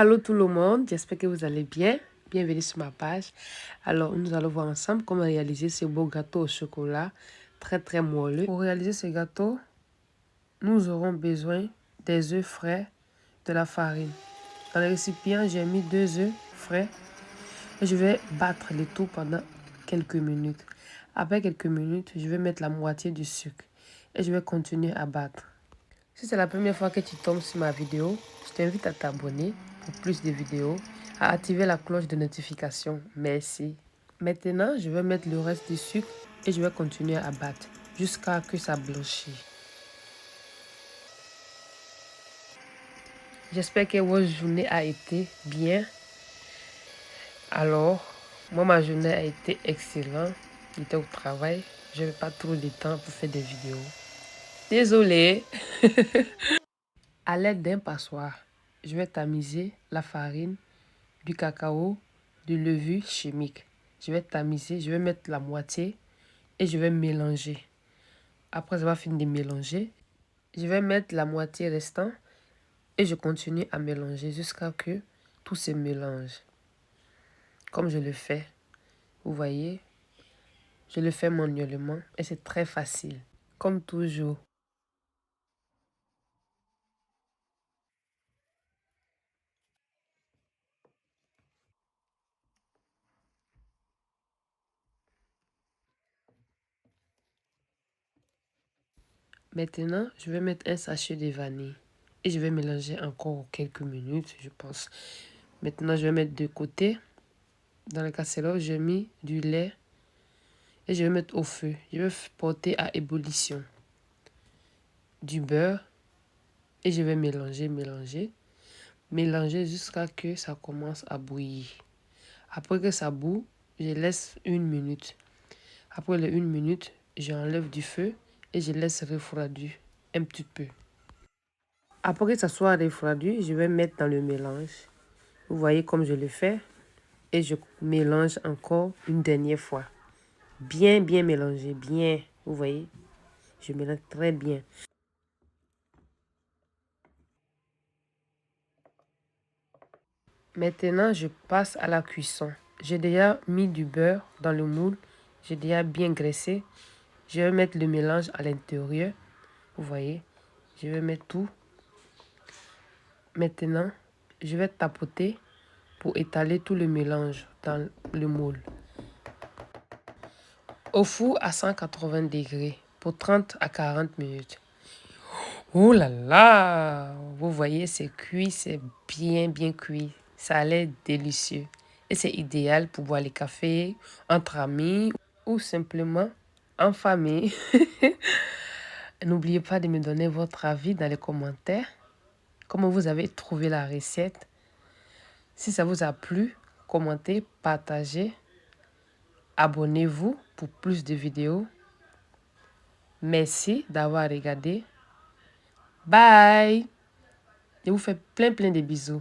Allô tout le monde, j'espère que vous allez bien. Bienvenue sur ma page. Alors, nous allons voir ensemble comment réaliser ce beau gâteau au chocolat très moelleux. Pour réaliser ce gâteau, nous aurons besoin des œufs frais, de la farine. Dans le récipient, j'ai mis 2 œufs frais et je vais battre le tout pendant quelques minutes. Après quelques minutes, je vais mettre la moitié du sucre et je vais continuer à battre. Si c'est la première fois que tu tombes sur ma vidéo, je t'invite à t'abonner pour plus de vidéos, à activer la cloche de notification. Merci. Maintenant, je vais mettre le reste du sucre et je vais continuer à battre jusqu'à ce que ça blanchisse. J'espère que votre journée a été bien. Alors, moi, ma journée a été excellente. J'étais au travail. Je n'avais pas trop de temps pour faire des vidéos. Désolée. À l'aide d'un passoire, je vais tamiser la farine, du cacao, du levure chimique. Je vais tamiser, je vais mettre la moitié et je vais mélanger. Après avoir fini de mélanger, je vais mettre la moitié restante et je continue à mélanger jusqu'à ce que tout se mélange. Comme je le fais, vous voyez, je le fais manuellement et c'est très facile, comme toujours. Maintenant, je vais mettre un sachet de vanille et je vais mélanger encore quelques minutes, je pense. Maintenant, je vais mettre de côté. Dans la casserole, j'ai mis du lait et je vais mettre au feu. Je vais porter à ébullition du beurre et je vais mélanger jusqu'à ce que ça commence à bouillir. Après que ça bout, je laisse 1 minute. Après les 1 minute, j'enlève du feu et je laisse refroidir un petit peu. Après que ça soit refroidi, je vais mettre dans le mélange. Vous voyez comme je le fais. Et je mélange encore une dernière fois. Bien mélanger, bien. Vous voyez, je mélange très bien. Maintenant, je passe à la cuisson. J'ai déjà mis du beurre dans le moule. J'ai déjà bien graissé. Je vais mettre le mélange à l'intérieur. Vous voyez, je vais mettre tout. Maintenant, je vais tapoter pour étaler tout le mélange dans le moule. Au four à 180 degrés pour 30 à 40 minutes. Oh là là! Vous voyez, c'est cuit, c'est bien cuit. Ça a l'air délicieux. Et c'est idéal pour boire les cafés entre amis ou simplement en famille. N'oubliez pas de me donner votre avis dans les commentaires. Comment vous avez trouvé la recette. Si ça vous a plu, commentez, partagez. Abonnez-vous pour plus de vidéos. Merci d'avoir regardé. Bye! Je vous fais plein de bisous.